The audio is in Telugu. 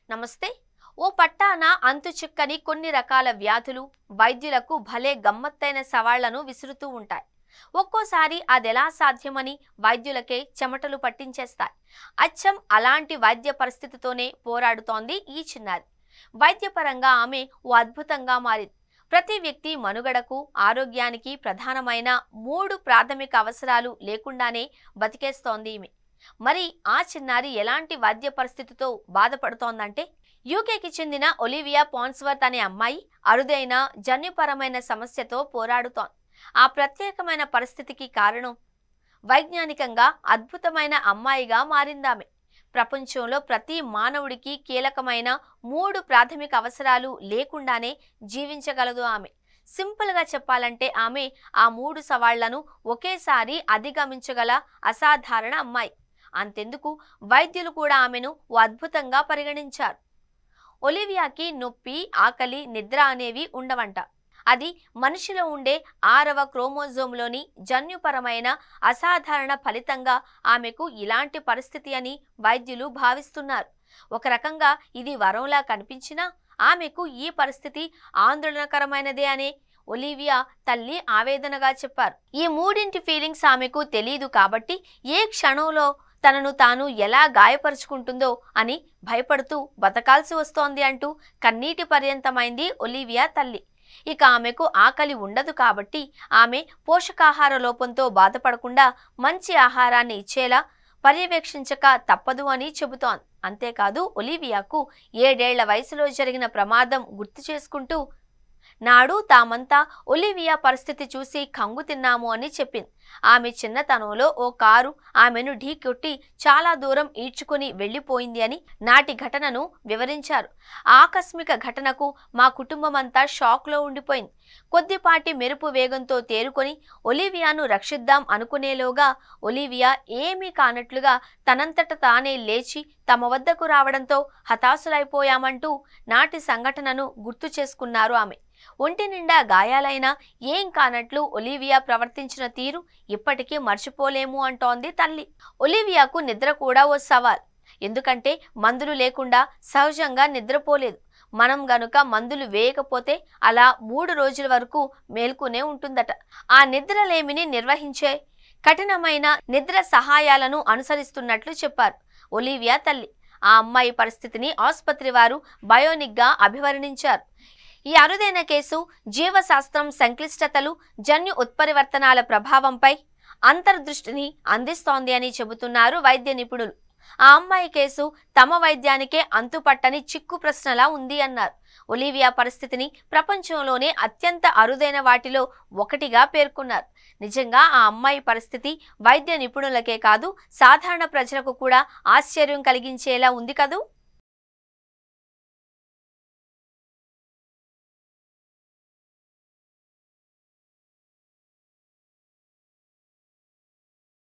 నమస్తే. ఓ పట్టాన అంతు చిక్కని కొన్ని రకాల వ్యాధులు వైద్యులకు భలే గమ్మత్తైన సవాళ్లను విసురుతూ ఉంటాయి. ఒక్కోసారి అదెలా సాధ్యమని వైద్యులకే చెమటలు పట్టించేస్తాయి. అచ్చం అలాంటి వైద్య పరిస్థితితోనే పోరాడుతోంది ఈ చిన్నారి. వైద్యపరంగా ఆమె ఓ అద్భుతంగా మారింది. ప్రతి వ్యక్తి మనుగడకు, ఆరోగ్యానికి ప్రధానమైన 3 ప్రాథమిక అవసరాలు లేకుండానే బతికేస్తోంది ఈమె. మరి ఆ చిన్నారి ఎలాంటి వైద్య పరిస్థితితో బాధపడుతోందంటే, యూకేకి చెందిన ఒలివియా పాన్స్వర్త్ అనే అమ్మాయి అరుదైన జన్యుపరమైన సమస్యతో పోరాడుతోంది. ఆ ప్రత్యేకమైన పరిస్థితికి కారణం వైజ్ఞానికంగా అద్భుతమైన అమ్మాయిగా మారిందామె. ప్రపంచంలో ప్రతి మానవుడికి కీలకమైన 3 ప్రాథమిక అవసరాలు లేకుండానే జీవించగలదు ఆమె. సింపుల్గా చెప్పాలంటే ఆమె ఆ 3 సవాళ్లను ఒకేసారి అధిగమించగల అసాధారణ అమ్మాయి. అంతెందుకు, వైద్యులు కూడా ఆమెను ఓ అద్భుతంగా పరిగణించారు. ఒలివియాకి నొప్పి, ఆకలి, నిద్ర అనేవి ఉండవంట. అది మనిషిలో ఉండే 6వ క్రోమోజోమ్లోని జన్యుపరమైన అసాధారణ ఫలితంగా ఆమెకు ఇలాంటి పరిస్థితి అని వైద్యులు భావిస్తున్నారు. ఒక రకంగా ఇది వరంలా కనిపించినా ఆమెకు ఈ పరిస్థితి ఆందోళనకరమైనదే అనే ఒలివియా తల్లి ఆవేదనగా చెప్పారు. ఈ 3 ఫీలింగ్స్ ఆమెకు తెలియదు కాబట్టి ఏ క్షణంలో తనను తాను ఎలా గాయపరుచుకుంటుందో అని భయపడుతూ బతకాల్సి వస్తోంది అంటూ కన్నీటి పర్యంతమైంది ఒలివియా తల్లి. ఇక ఆమెకు ఆకలి ఉండదు కాబట్టి ఆమె పోషకాహార లోపంతో బాధపడకుండా మంచి ఆహారాన్ని ఇచ్చేలా పర్యవేక్షించక తప్పదు అని చెబుతోంది. అంతేకాదు, ఒలివియాకు 7 ఏళ్ల వయసులో జరిగిన ప్రమాదం గుర్తు చేసుకుంటూ నాడు తామంతా ఒలివియా పరిస్థితి చూసి కంగు తిన్నాము అని చెప్పింది. ఆమె చిన్నతనంలో ఓ కారు ఆమెను ఢీకొట్టి చాలా దూరం ఈడ్చుకుని వెళ్లిపోయింది అని నాటి ఘటనను వివరించారు. ఆకస్మిక ఘటనకు మా కుటుంబమంతా షాక్లో ఉండిపోయింది. కొద్దిపాటి మెరుపు వేగంతో తేరుకొని ఒలివియాను రక్షిద్దాం అనుకునేలోగా ఒలివియా ఏమీ కానట్లుగా తనంతట తానే లేచి తమ వద్దకు రావడంతో హతాశులైపోయామంటూ నాటి సంఘటనను గుర్తు చేసుకున్నారు ఆమె. ఒంటి నిండా గాయాలైనా ఏం కానట్లు ఒలివియా ప్రవర్తించిన తీరు ఇప్పటికీ మర్చిపోలేము అంటోంది తల్లి. ఒలివియాకు నిద్ర కూడా ఓ సవాల్. ఎందుకంటే మందులు లేకుండా సహజంగా నిద్రపోలేదు. మనం గనుక మందులు వేయకపోతే అలా 3 రోజుల వరకు మేల్కొనే ఉంటుందట. ఆ నిద్రలేమిని నిర్వహించే కఠినమైన నిద్ర సహాయాలను అనుసరిస్తున్నట్లు చెప్పారు ఒలివియా తల్లి. ఆ అమ్మాయి పరిస్థితిని ఆసుపత్రి వారు బయోనిక్గా అభివర్ణించారు. ఈ అరుదైన కేసు జీవశాస్త్రం సంక్లిష్టతలు, జన్యు ఉత్పరివర్తనాల ప్రభావంపై అంతర్దృష్టిని అందిస్తోంది అని చెబుతున్నారు వైద్య నిపుణులు. ఆ అమ్మాయి కేసు తమ వైద్యానికే అంతుపట్టని చిక్కు ప్రశ్నలా ఉంది అన్నారు. ఒలివియా పరిస్థితిని ప్రపంచంలోనే అత్యంత అరుదైన వాటిలో ఒకటిగా పేర్కొన్నారు. నిజంగా ఆ అమ్మాయి పరిస్థితి వైద్య నిపుణులకే కాదు, సాధారణ ప్రజలకు కూడా ఆశ్చర్యం కలిగించేలా ఉంది కదూ.